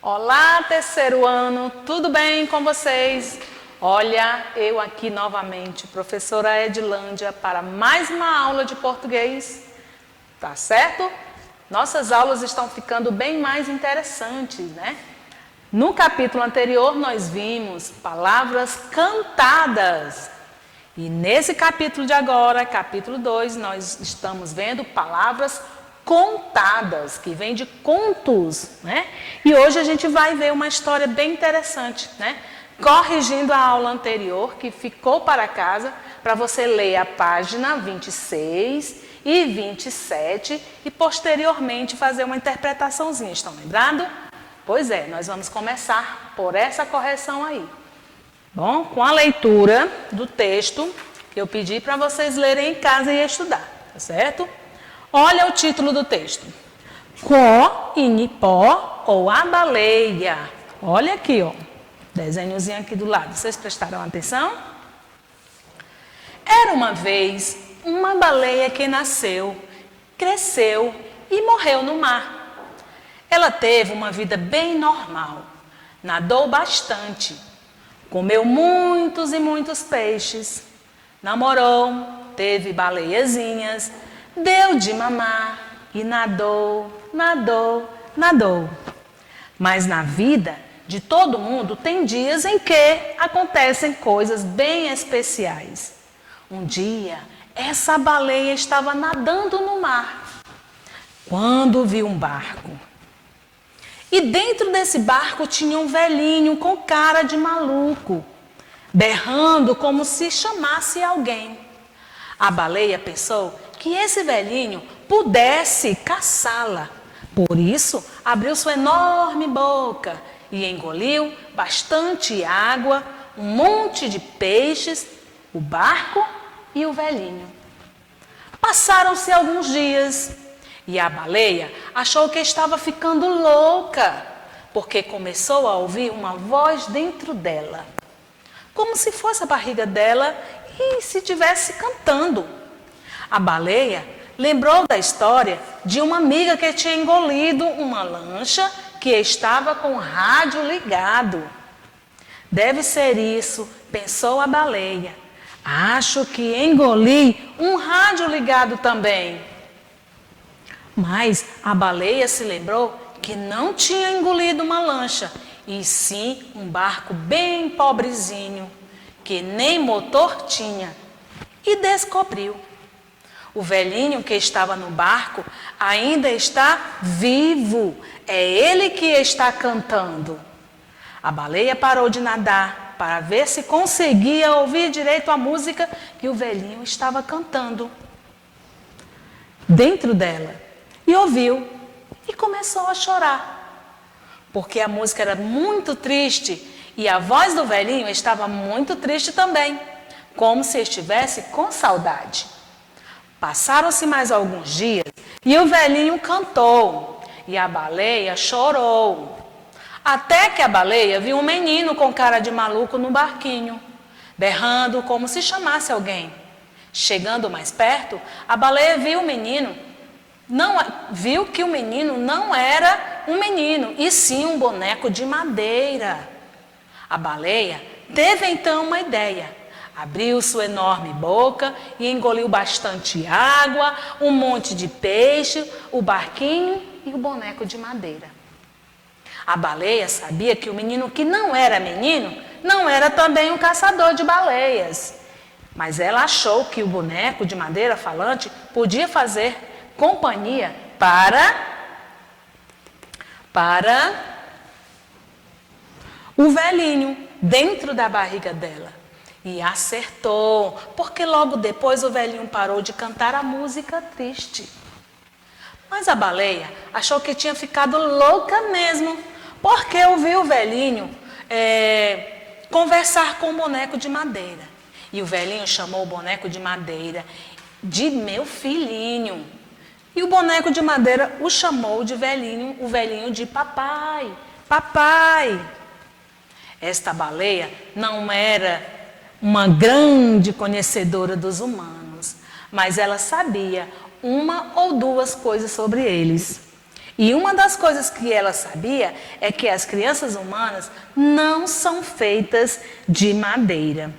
Olá, terceiro ano, tudo bem com vocês? Olha, eu aqui novamente, professora Edilândia, para mais uma aula de português, tá certo? Nossas aulas estão ficando bem mais interessantes, né? No capítulo anterior, nós vimos palavras cantadas. E nesse capítulo de agora, capítulo 2, nós estamos vendo palavras contadas, que vem de contos, né? E hoje a gente vai ver uma história bem interessante, né? Corrigindo a aula anterior, que ficou para casa, para você ler a página 26 e 27 e posteriormente fazer uma interpretaçãozinha. Estão lembrados? Pois é, nós vamos começar por essa correção aí. Bom, com a leitura do texto que eu pedi para vocês lerem em casa e estudar, tá certo? Olha o título do texto. Có, Inipó ou a baleia. Olha aqui, ó. Desenhozinho aqui do lado. Vocês prestaram atenção? Era uma vez uma baleia que nasceu, cresceu e morreu no mar. Ela teve uma vida bem normal. Nadou bastante. Comeu muitos e muitos peixes. Namorou, teve baleiazinhas. Deu de mamar e nadou, nadou, nadou. Mas na vida de todo mundo tem dias em que acontecem coisas bem especiais. Um dia, essa baleia estava nadando no mar, quando viu um barco. E dentro desse barco tinha um velhinho com cara de maluco, berrando como se chamasse alguém. A baleia pensou que esse velhinho pudesse caçá-la. Por isso, abriu sua enorme boca e engoliu bastante água, um monte de peixes, o barco e o velhinho. Passaram-se alguns dias e a baleia achou que estava ficando louca, porque começou a ouvir uma voz dentro dela, como se fosse a barriga dela e se estivesse cantando. A baleia lembrou da história de uma amiga que tinha engolido uma lancha que estava com o rádio ligado. Deve ser isso, pensou a baleia. Acho que engoli um rádio ligado também. Mas a baleia se lembrou que não tinha engolido uma lancha, e sim um barco bem pobrezinho, que nem motor tinha, e descobriu. O velhinho que estava no barco ainda está vivo. É ele que está cantando. A baleia parou de nadar para ver se conseguia ouvir direito a música que o velhinho estava cantando dentro dela. E ouviu e começou a chorar, porque a música era muito triste e a voz do velhinho estava muito triste também, como se estivesse com saudade. Passaram-se mais alguns dias e o velhinho cantou e a baleia chorou. Até que a baleia viu um menino com cara de maluco no barquinho, berrando como se chamasse alguém. Chegando mais perto, a baleia viu que o menino não era um menino, e sim um boneco de madeira. A baleia teve então uma ideia. Abriu sua enorme boca e engoliu bastante água, um monte de peixe, o barquinho e o boneco de madeira. A baleia sabia que o menino que não era menino, não era também um caçador de baleias. Mas ela achou que o boneco de madeira falante podia fazer companhia para o velhinho dentro da barriga dela. E acertou, porque logo depois o velhinho parou de cantar a música triste. Mas a baleia achou que tinha ficado louca mesmo, porque ouviu o velhinho conversar com o boneco de madeira. E o velhinho chamou o boneco de madeira de meu filhinho. E o boneco de madeira o chamou de velhinho, o velhinho de papai, papai. Esta baleia não era uma grande conhecedora dos humanos, mas ela sabia uma ou duas coisas sobre eles. E uma das coisas que ela sabia é que as crianças humanas não são feitas de madeira.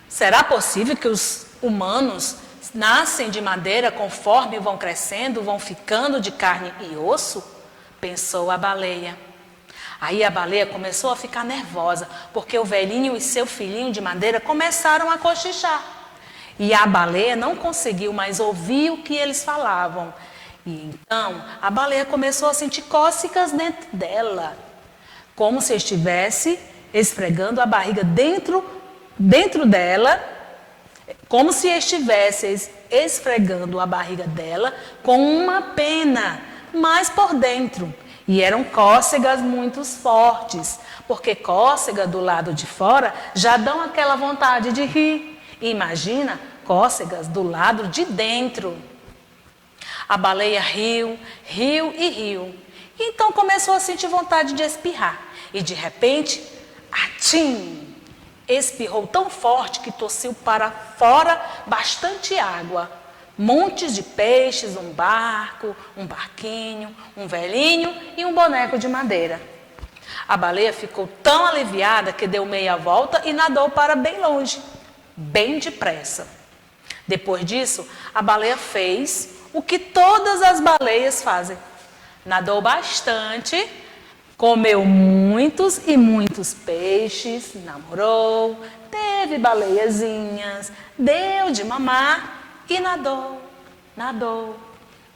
Será possível que os humanos nascem de madeira conforme vão crescendo, vão ficando de carne e osso? Pensou a baleia. Aí a baleia começou a ficar nervosa, porque o velhinho e seu filhinho de madeira começaram a cochichar. E a baleia não conseguiu mais ouvir o que eles falavam. E então a baleia começou a sentir cócegas dentro dela, como se estivesse esfregando a barriga dentro dela, como se estivesse esfregando a barriga dela com uma pena, mas por dentro. E eram cócegas muito fortes, porque cócega do lado de fora já dão aquela vontade de rir. Imagina cócegas do lado de dentro. A baleia riu, riu e riu. Então começou a sentir vontade de espirrar. E de repente, atim! Espirrou tão forte que tossiu para fora bastante água. Montes de peixes, um barco, um barquinho, um velhinho e um boneco de madeira. A baleia ficou tão aliviada que deu meia volta e nadou para bem longe, bem depressa. Depois disso, a baleia fez o que todas as baleias fazem. Nadou bastante, comeu muitos e muitos peixes, namorou, teve baleiazinhas, deu de mamar e nadou, nadou,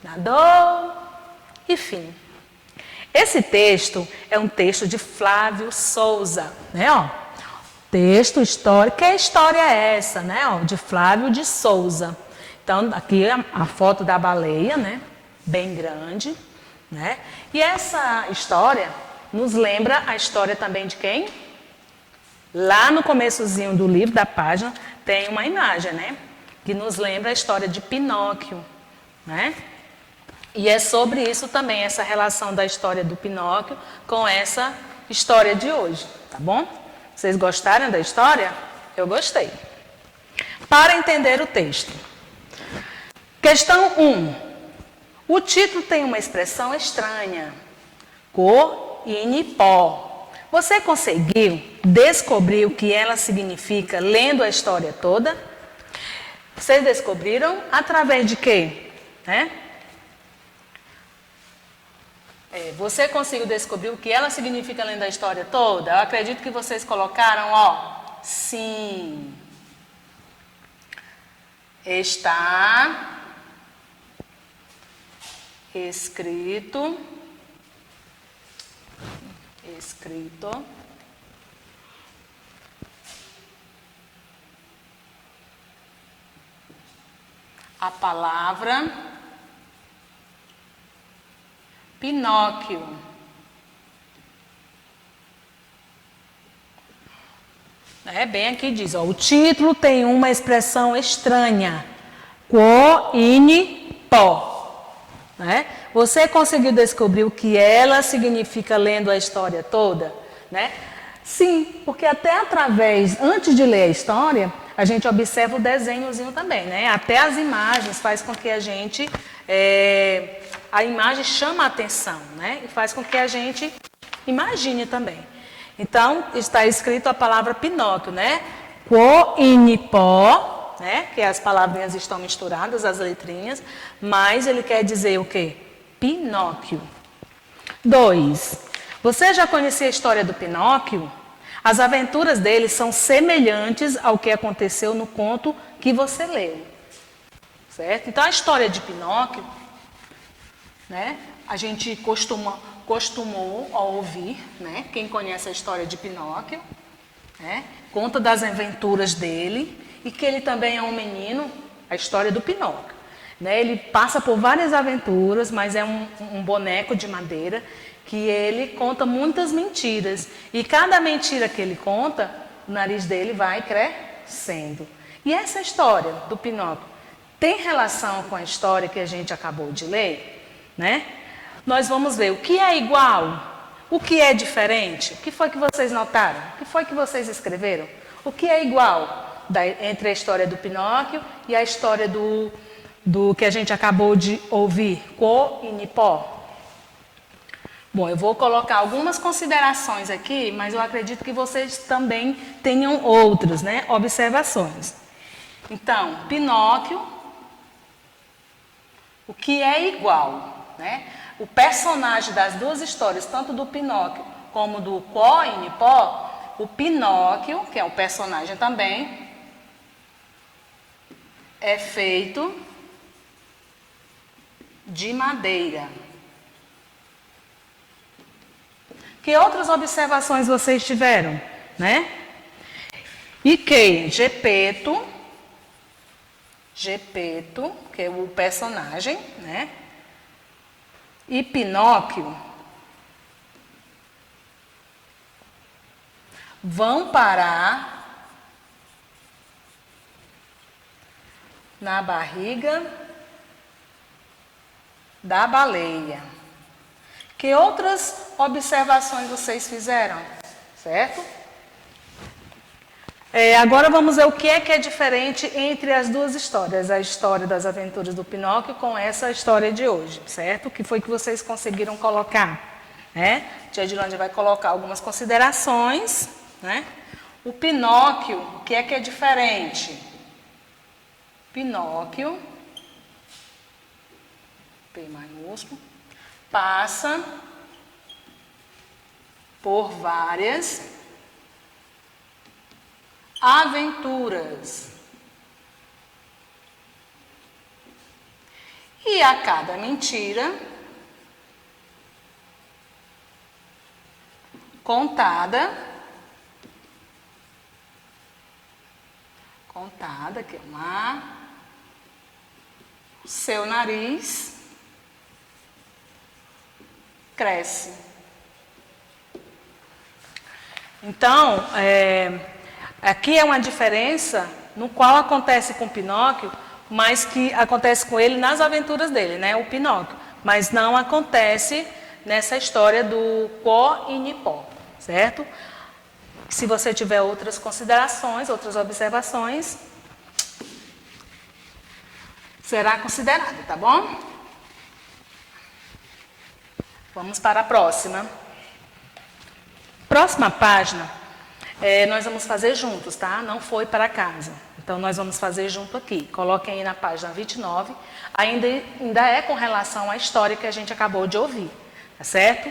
nadou e fim. Esse texto é um texto de Flávio Souza, né? Texto histórico, que história é essa, né? De Flávio de Souza. Então, aqui é a foto da baleia, né? Bem grande, né? E essa história nos lembra a história também de quem? Lá no começozinho do livro, da página, tem uma imagem, né? Que nos lembra a história de Pinóquio, né? E é sobre isso também, essa relação da história do Pinóquio com essa história de hoje, tá bom? Vocês gostaram da história? Eu gostei. Para entender o texto. Questão 1. O título tem uma expressão estranha. Co-ini-pó. Você conseguiu descobrir o que ela significa lendo a história toda? Vocês descobriram através de quê? Né? Você conseguiu descobrir o que ela significa lendo a história toda? Eu acredito que vocês colocaram, sim. Está escrito a palavra Pinóquio. Bem aqui diz, o título tem uma expressão estranha. Co-ini-pó. Né? Você conseguiu descobrir o que ela significa lendo a história toda? Né? Sim, porque até antes de ler a história, a gente observa o desenhozinho também, né? Até as imagens faz com que a gente, a imagem chama a atenção, né? E faz com que a gente imagine também. Então, está escrito a palavra Pinóquio, né? Co-ini-pó, né? Que as palavrinhas estão misturadas, as letrinhas, mas ele quer dizer o quê? Pinóquio. 2. Você já conhecia a história do Pinóquio? As aventuras dele são semelhantes ao que aconteceu no conto que você leu. Certo? Então, a história de Pinóquio, né? A gente costumou ouvir, né? Quem conhece a história de Pinóquio, né? Conta das aventuras dele e que ele também é um menino, a história do Pinóquio. Né? Ele passa por várias aventuras, mas é um boneco de madeira que ele conta muitas mentiras. E cada mentira que ele conta, o nariz dele vai crescendo. E essa história do Pinóquio tem relação com a história que a gente acabou de ler? Né? Nós vamos ver o que é igual, o que é diferente. O que foi que vocês notaram? O que foi que vocês escreveram? O que é igual entre a história do Pinóquio e a história do do que a gente acabou de ouvir, Quo e Nipó? Bom, eu vou colocar algumas considerações aqui, mas eu acredito que vocês também tenham outras, né, observações. Então, Pinóquio, o que é igual, né? O personagem das duas histórias, tanto do Pinóquio como do Quo e Nipó, o Pinóquio, que é um personagem também, é feito de madeira. Que outras observações vocês tiveram, né? E que Gepeto, que é o personagem, né? E Pinóquio vão parar na barriga da baleia. Que outras observações vocês fizeram? Certo? Agora vamos ver o que é diferente entre as duas histórias. A história das aventuras do Pinóquio com essa história de hoje, certo? O que foi que vocês conseguiram colocar? Né? Tia Edilândia vai colocar algumas considerações. Né? O Pinóquio, o que é diferente? Pinóquio, P maiúsculo, passa por várias aventuras. E a cada mentira contada, que é uma, o seu nariz cresce. Então, aqui é uma diferença no qual acontece com Pinóquio, mas que acontece com ele nas aventuras dele, né? O Pinóquio. Mas não acontece nessa história do Quo e Nipó, certo? Se você tiver outras considerações, outras observações, será considerado, tá bom? Vamos para a próxima. Próxima página, nós vamos fazer juntos, tá? Não foi para casa. Então, nós vamos fazer junto aqui. Coloquem aí na página 29. Ainda é com relação à história que a gente acabou de ouvir, tá certo?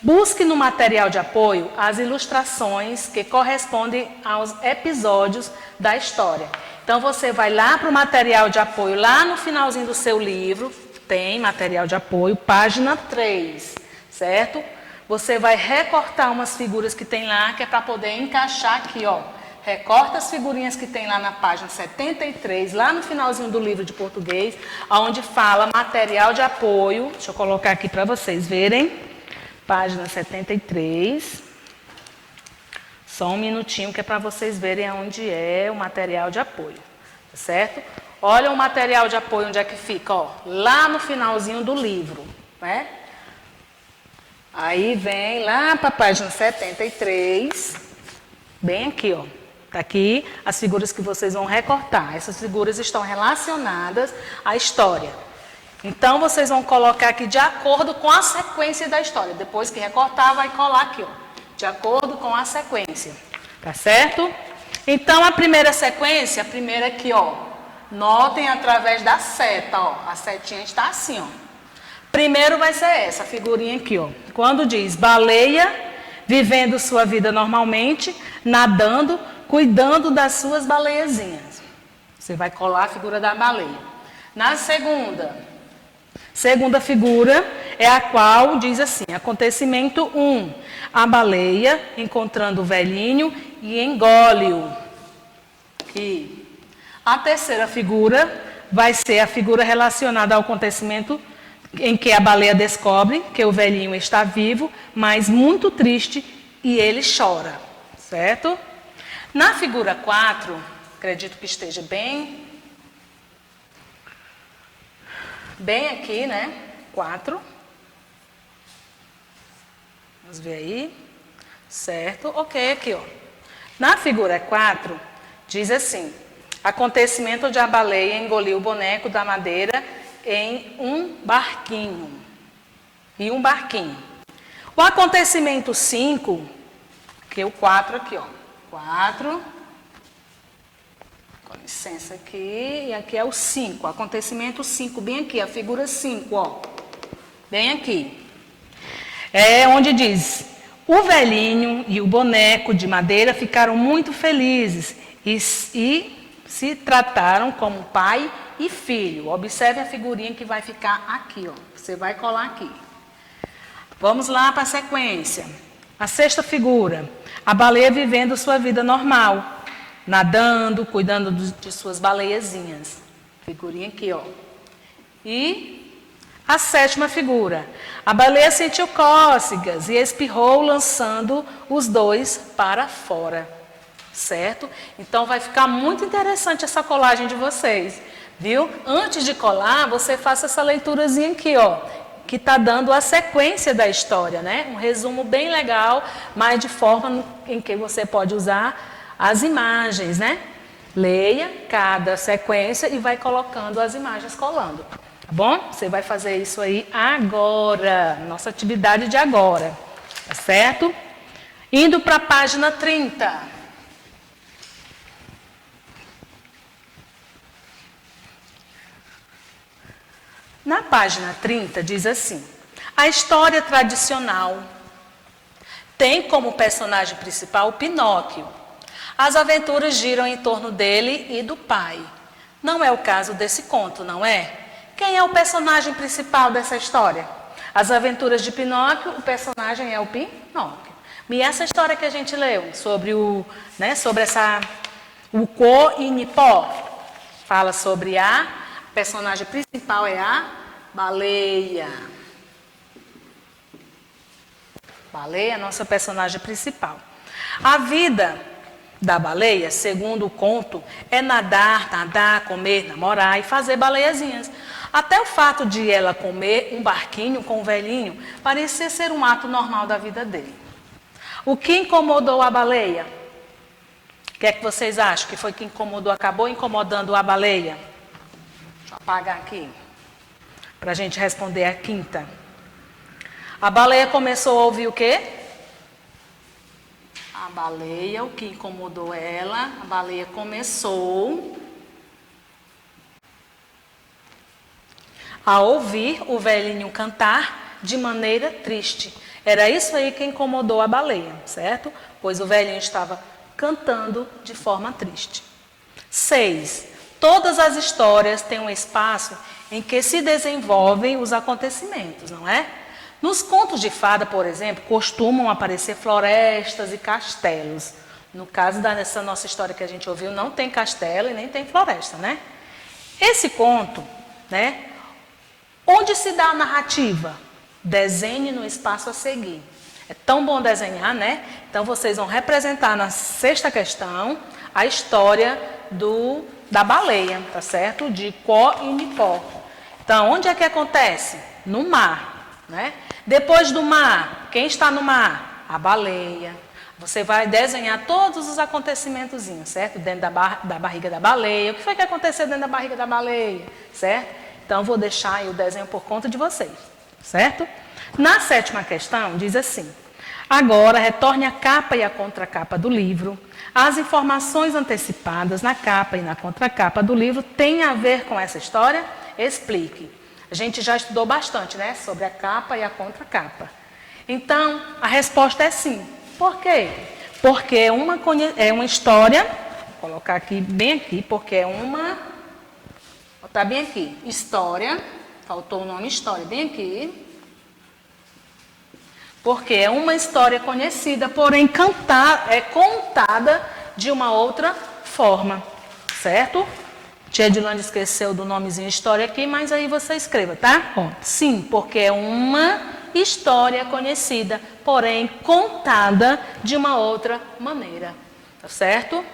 Busque no material de apoio as ilustrações que correspondem aos episódios da história. Então, você vai lá para o material de apoio, lá no finalzinho do seu livro, tem material de apoio, página 3, certo? Você vai recortar umas figuras que tem lá, que é para poder encaixar aqui, ó. Recorta as figurinhas que tem lá na página 73, lá no finalzinho do livro de português, onde fala material de apoio. Deixa eu colocar aqui para vocês verem. Página 73. Só um minutinho que é para vocês verem onde é o material de apoio. Tá certo? Olha o material de apoio onde é que fica, ó. Lá no finalzinho do livro, né? Aí vem lá para a página 73, bem aqui, ó. Tá aqui as figuras que vocês vão recortar. Essas figuras estão relacionadas à história. Então, vocês vão colocar aqui de acordo com a sequência da história. Depois que recortar, vai colar aqui, ó. De acordo com a sequência. Tá certo? Então, a primeira sequência, a primeira aqui, ó. Notem através da seta, ó. A setinha está assim, ó. Primeiro vai ser essa figurinha aqui, ó. Quando diz baleia, vivendo sua vida normalmente, nadando, cuidando das suas baleiazinhas. Você vai colar a figura da baleia. Na segunda figura é a qual diz assim, acontecimento 1. A baleia encontrando o velhinho e engole-o. Aqui. A terceira figura vai ser a figura relacionada ao acontecimento em que a baleia descobre que o velhinho está vivo, mas muito triste, e ele chora, certo? Na figura 4, acredito que esteja bem aqui, né? 4. Vamos ver aí. Certo? Ok, aqui, ó. Na figura 4, diz assim, Acontecimento onde a baleia engoliu o boneco da madeira em um barquinho. E um barquinho. O acontecimento 5, que é o 4 aqui, ó. 4. Com licença aqui. E aqui é o 5. Acontecimento 5, bem aqui, a figura 5, ó. Bem aqui. É onde diz: o velhinho e o boneco de madeira ficaram muito felizes e se trataram como pai e filho. Observe a figurinha que vai ficar aqui, ó. Você vai colar aqui. Vamos lá para a sequência. A sexta figura. A baleia vivendo sua vida normal. Nadando, cuidando de suas baleiazinhas. Figurinha aqui, ó. E a sétima figura. A baleia sentiu cócegas e espirrou, lançando os dois para fora. Certo? Então vai ficar muito interessante essa colagem de vocês. Viu? Antes de colar, você faça essa leiturazinha aqui, ó. Que está dando a sequência da história, né? Um resumo bem legal, mas de forma em que você pode usar as imagens, né? Leia cada sequência e vai colocando as imagens colando, tá bom? Você vai fazer isso aí agora, nossa atividade de agora, tá certo? Indo para a página 30. Na página 30 diz assim: a história tradicional tem como personagem principal o Pinóquio. As aventuras giram em torno dele e do pai. Não é o caso desse conto, não é? Quem é o personagem principal dessa história? As aventuras de Pinóquio, o personagem é o Pinóquio. E essa história que a gente leu sobre o Co-Inipó, fala sobre a personagem principal é a baleia. Baleia é a nossa personagem principal. A vida da baleia, segundo o conto, é nadar, comer, namorar e fazer baleiazinhas. Até o fato de ela comer um barquinho com um velhinho parecia ser um ato normal da vida dele. O que incomodou a baleia? O que é que vocês acham que foi que incomodou, acabou incomodando a baleia? Deixa eu apagar aqui, para a gente responder a quinta. A baleia começou a ouvir o quê? A baleia, o que incomodou ela, a baleia começou a ouvir o velhinho cantar de maneira triste. Era isso aí que incomodou a baleia, certo? Pois o velhinho estava cantando de forma triste. 6. Todas as histórias têm um espaço em que se desenvolvem os acontecimentos, não é? Nos contos de fada, por exemplo, costumam aparecer florestas e castelos. No caso dessa nossa história que a gente ouviu, não tem castelo e nem tem floresta, né? Esse conto, né? Onde se dá a narrativa? Desenhe no espaço a seguir. É tão bom desenhar, né? Então, vocês vão representar na sexta questão a história da baleia, tá certo? De Co-Inipó. Então, onde é que acontece? No mar, né? Depois do mar, quem está no mar? A baleia. Você vai desenhar todos os acontecimentozinhos, certo? Dentro da barriga da baleia. O que foi que aconteceu dentro da barriga da baleia, certo? Então, vou deixar aí o desenho por conta de vocês, certo? Na sétima questão, diz assim: agora, retorne a capa e a contracapa do livro. As informações antecipadas na capa e na contracapa do livro têm a ver com essa história? Explique. A gente já estudou bastante, né? Sobre a capa e a contracapa. Então, a resposta é sim. Por quê? Porque é uma história, vou colocar aqui, bem aqui, porque é uma... Está bem aqui, história, faltou o nome história, bem aqui. Porque é uma história conhecida, porém contada de uma outra forma, certo? Tia Edilane esqueceu do nomezinho história aqui, mas aí você escreva, tá? Ó, sim, porque é uma história conhecida, porém contada de uma outra maneira, tá certo?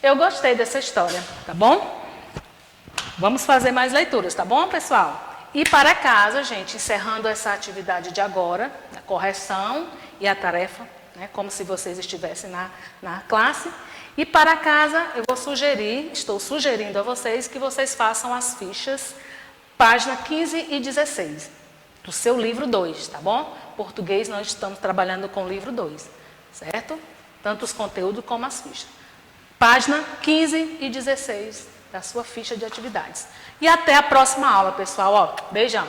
Eu gostei dessa história, tá bom? Vamos fazer mais leituras, tá bom, pessoal? E para casa, gente, encerrando essa atividade de agora, a correção e a tarefa, né, como se vocês estivessem na classe. E para casa, eu vou sugerir, estou sugerindo a vocês que vocês façam as fichas, página 15 e 16, do seu livro 2, tá bom? Português, nós estamos trabalhando com o livro 2, certo? Tanto os conteúdos como as fichas. Página 15 e 16 da sua ficha de atividades. E até a próxima aula, pessoal. Ó, beijão.